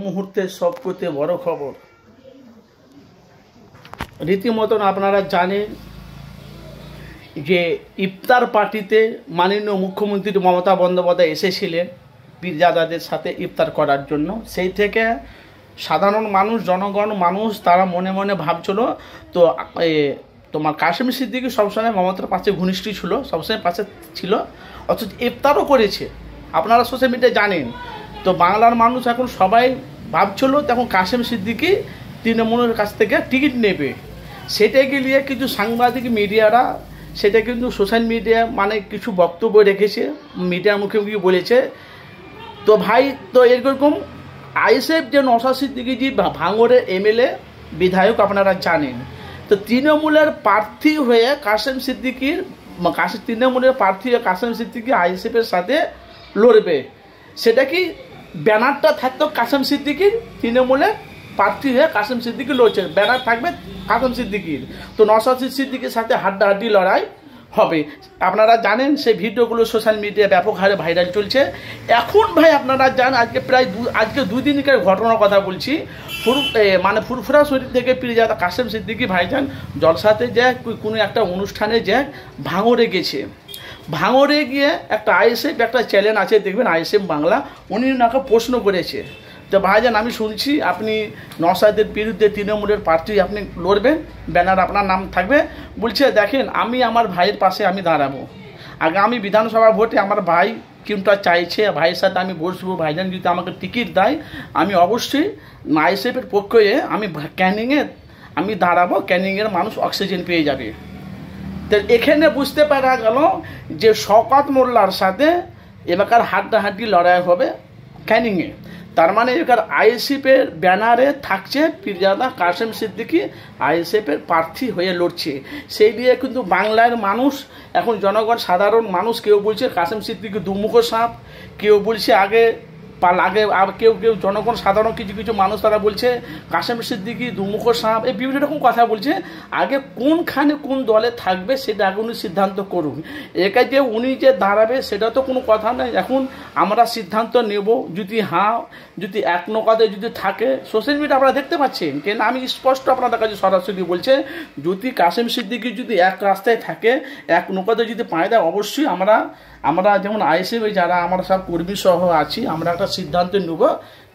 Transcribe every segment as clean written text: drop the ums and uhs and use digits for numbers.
মুহূর্তের সবচেয়ে বড় খবর রীতিমতন আপনারা জানেন যে ইফতার পার্টিতে মাননীয় মুখ্যমন্ত্রী মমতা বন্দ্যোপাধ্যায় এসেছিলেন পীরজাদাদের সাথে ইফতার করার জন্য। সেই থেকে সাধারণ মানুষ, জনগণ মানুষ তারা মনে মনে ভাবছিল তো তোমার কাশেম সিদ্দিকী সবসময় মমতার পাশে ঘনিষ্ঠ ছিল, সবসময় পাশে ছিল, অথচ ইফতারও করেছে। আপনারা সোশ্যাল মিডিয়ায় জানেন তো বাংলার মানুষ এখন সবাই ভাবছিল তখন কাশেম সিদ্দিকী তৃণমূলের কাছ থেকে টিকিট নেবে। সেটাকে নিয়ে কিছু সাংবাদিক মিডিয়ারা সেটা কিন্তু সোশ্যাল মিডিয়া মানে কিছু বক্তব্য রেখেছে, মিডিয়ার মুখে মুখে বলেছে। তো ভাই তো এরকম আইএসএফ যে নওশাদ সিদ্দিকী ভাঙড়ের এমএলএ বিধায়ক আপনারা জানেন, তো তৃণমূলের প্রার্থী হয়ে কাশেম সিদ্দিকীর তৃণমূলের প্রার্থী হয়ে কাশেম সিদ্দিকী আইএসএফের সাথে লড়বে। সেটা কি ব্যানারটা থাকতো কাশেম সিদ্দিকীর, তৃণমূলের প্রার্থী হয়ে কাশেম সিদ্দিকী লড়ছে, ব্যানার থাকবে কাশেম সিদ্দিকীর। তো নওশাদ সিদ্দিকীর সাথে হাড্ডাহাড্ডি লড়াই হবে। আপনারা জানেন সেই ভিডিওগুলো সোশ্যাল মিডিয়ায় ব্যাপক হারে ভাইরাল চলছে। এখন ভাই আপনারা জানেন আজকে 2 দিনকার ঘটনার কথা বলছি। ফুরফুরা শরীর থেকে পীরজাদা কাশেম সিদ্দিকী ভাইজান জলসাতে যায়, কোনো একটা অনুষ্ঠানে যায়, ভাঙড়ে গেছে। ভাঙড়ে গিয়ে একটা আইএসএফ একটা চ্যানেল আছে দেখবেন আইএসএফ বাংলা, উনি ওনাকে প্রশ্ন করেছে তো ভাইজান আমি শুনছি আপনি নওশাদের বিরুদ্ধে তৃণমূলের প্রার্থী আপনি লড়বেন, ব্যানার আপনার নাম থাকবে। বলছে দেখেন আমি আমার ভাইয়ের পাশে আমি দাঁড়াবো, আগামী বিধানসভা ভোটে আমার ভাই কোনটা চাইছে ভাইয়ের সাথে আমি বসবো, ভাইজান যদি আমাকে টিকিট দেয় আমি অবশ্যই আইএসএফের পক্ষে আমি ক্যানিংয়ে আমি দাঁড়াবো, ক্যানিংয়ের মানুষ অক্সিজেন পেয়ে যাবে। তো এখানে বুঝতে পারা গেল যে শওকত মোল্লার সাথে এলাকার হাড্ডাহাড্ডি লড়াই হবে ক্যানিংয়ে। তার মানে এবার আইএসএফের ব্যানারে থাকছে পীরজাদা কাশেম সিদ্দিকী আইএসএফের প্রার্থী হয়ে লড়ছে। সেই দিয়ে কিন্তু বাংলার মানুষ এখন জনগণ সাধারণ মানুষ কেউ বলছে কাশেম সিদ্দিকী দুমুখো সাপ, কেউ বলছে আগে কেউ জনগণ সাধারণ কিছু মানুষ তারা বলছে কাশেম সিদ্দিকী দুমুখো সাপ, এই বিভিন্ন রকম কথা বলছে। আগে কোনখানে কোন দলে থাকবে সেটা আগে উনি সিদ্ধান্ত করুন, একা যে উনি যে দাঁড়াবে সেটা তো কোনো কথা নয়। এখন আমরা সিদ্ধান্ত নেব যদি এক নৌকাতে যদি থাকে। সোশ্যাল মিডিয়া আপনারা দেখতে পাচ্ছেন কেন আমি স্পষ্ট আপনাদের কাছে সরাসরি বলছে যদি কাশেম সিদ্দিকী যদি এক রাস্তায় থাকে, এক নৌকাতে যদি পায় দেয়, অবশ্যই আমরা যেমন আইএসএফ যারা আমরা সব কর্মী সহ আছি আমরা একটা সিদ্ধান্ত নেব,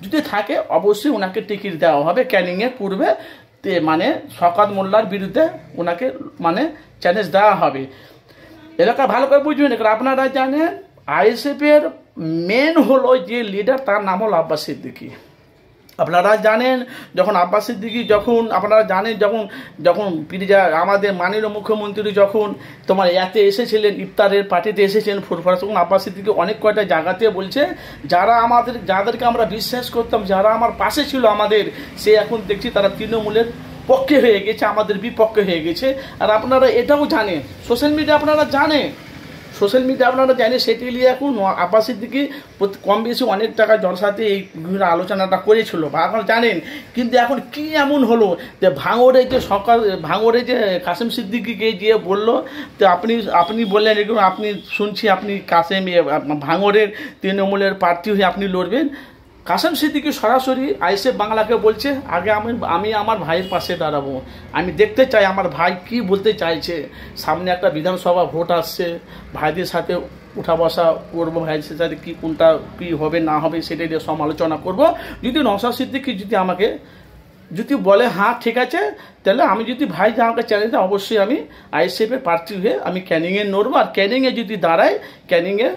যদি থাকে অবশ্যই ওনাকে টিকিট দেওয়া হবে ক্যানিংয়ের পূর্বে, মানে শওকত মোল্লার বিরুদ্ধে ওনাকে মানে চ্যালেঞ্জ দেওয়া হবে। এলাকা ভালো করে বুঝবেন। আপনারা জানেন আইএসএফের মেন হলো যে লিডার তার নাম হল আব্বাস সিদ্দিকী। আপনারা জানেন যখন আব্বাস সিদ্দিকী আপনারা জানেন যখন আমাদের মাননীয় মুখ্যমন্ত্রী যখন তোমার ইয়াতে এসেছিলেন ইফতারের পার্টিতে এসেছিলেন ফুরফুরা, তখন আব্বাস সিদ্দিকী অনেক কয়টা জায়গাতে বলছে যাদেরকে আমরা বিশ্বাস করতাম, যারা আমার পাশে ছিল আমাদের, সে এখন দেখছি তারা তৃণমূলের পক্ষে হয়ে গেছে, আমাদের বিপক্ষে হয়ে গেছে। আর আপনারা এটাও জানেন সোশ্যাল মিডিয়া আপনারা জানেন সেটি নিয়ে এখন আব্বাস সিদ্দিকী কম বেশি অনেক টাকা জলসাতে এই আলোচনাটা করেছিল বা আপনারা জানেন। কিন্তু এখন কি এমন হলো যে ভাঙড়ে যে কাশেম সিদ্দিকীকে গিয়ে বললো তো আপনি বললেন এরকম আপনি শুনছি আপনি ভাঙড়ের তৃণমূলের প্রার্থী হয়ে আপনি লড়বেন। কাশেম সিদ্দিকী সরাসরি আইএসএফ বাংলাকে বলছে আগে আমি আমার ভাইয়ের পাশে দাঁড়াবো, আমি দেখতে চাই আমার ভাই কি বলতে চাইছে। সামনে একটা বিধানসভা ভোট আসছে, ভাইদের সাথে উঠা বসা করবো, ভাইদের সাথে কোনটা কী হবে না হবে সেটা নিয়ে সমালোচনা করব। যদি নওশাদ সিদ্দিকী যদি বলে হ্যাঁ ঠিক আছে, তাহলে আমি যদি ভাই আমাকে চ্যালেঞ্জ দেয় অবশ্যই আমি আইএসএফের প্রার্থী হয়ে আমি ক্যানিংয়ে নড়বো, আর ক্যানিংয়ে যদি দাঁড়ায় ক্যানিংয়ে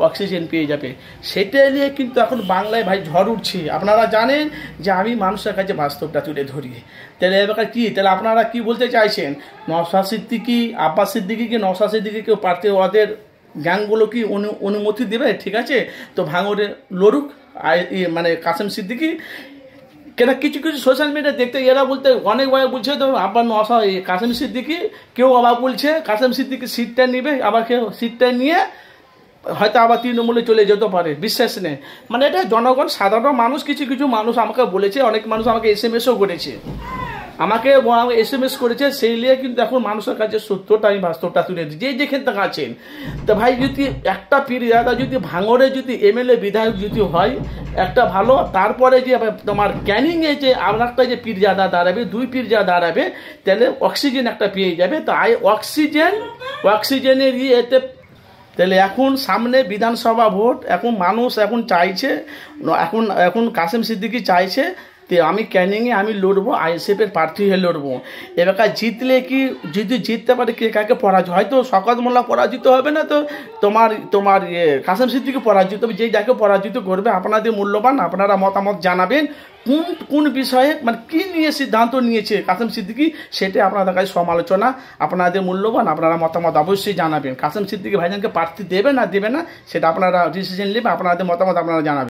অক্সিজেন পেয়ে যাবে। সেটা নিয়ে কিন্তু এখন বাংলায় ভাই ঝড় উঠছে। আপনারা জানেন যে আমি মানুষের কাছে বাস্তবটা তুলে ধরি, তাহলে এবার কি তাহলে আপনারা কি বলতে চাইছেন? নওশাদ সিদ্দিকী আব্বাস সিদ্দিকীকে নওশাদ সিদ্দিকীকে প্রার্থী ওদের গ্যাংগুলো কি অনুমতি দেবে? ঠিক আছে, তো ভাঙড়ে লড়ুক মানে কাশেম সিদ্দিকী। কেন কিছু সোশ্যাল মিডিয়া দেখতে এরা বলতে অনেকবার বলছে তো আবার কাশেম সিদ্দিকী, কেউ আবার বলছে কাশেম সিদ্দিকী সিটটা নেবে, আবার কেউ সিটটা নিয়ে হয়তো আবার তৃণমূলে চলে যেতে পারে, বিশ্বাস নেই। মানে এটা জনগণ সাধারণ মানুষ কিছু মানুষ আমাকে বলেছে, অনেক মানুষ আমাকে SMS ও করেছে। আমাকে SMS করেছে, সেই নিয়ে কিন্তু এখন মানুষের কাছে সত্যটা আমি বাস্তবটা তুলে দিই, যে যেখান থেকে আছেন। তো ভাই যদি একটা পীরজাদা যদি ভাঙড়ে যদি MLA বিধায়ক যদি হয় একটা ভালো, তারপরে যে তোমার ক্যানিংয়ে যে আর একটা যে পীরজাদা দাঁড়াবে, 2 পীরজাদা দাঁড়াবে, তাহলে অক্সিজেন একটা পেয়ে যাবে। তো অক্সিজেনের এতে তাহলে এখন সামনে বিধানসভা ভোট, এখন মানুষ এখন চাইছে, এখন কাসেম সিদ্দিকী চাইছে যে আমি ক্যানিংয়ে আমি লড়বো, ISF-এর প্রার্থী হয়ে লড়বো। এবার জিতলে কি যদি জিততে পারে কে কাকে পরাজিত, হয়তো শওকত মোল্লা পরাজিত হবে না, তো তোমার কাসেম সিদ্দিকী পরাজিত হবে। যেই যাকে পরাজিত করবে আপনাদের মূল্যবান, আপনারা মতামত জানাবেন কোন বিষয়ে, মানে কি নিয়ে সিদ্ধান্ত নিয়েছে কাসেম সিদ্দিকী, সেটা আপনাদের কাছে সমালোচনা, আপনাদের মূল্যবান, আপনারা মতামত অবশ্যই জানাবেন। কাসেম সিদ্দিকী ভাইজানকে প্রার্থী দেবে না সেটা আপনারা ডিসিশন নেবেন, আপনাদের মতামত আপনারা জানাবেন।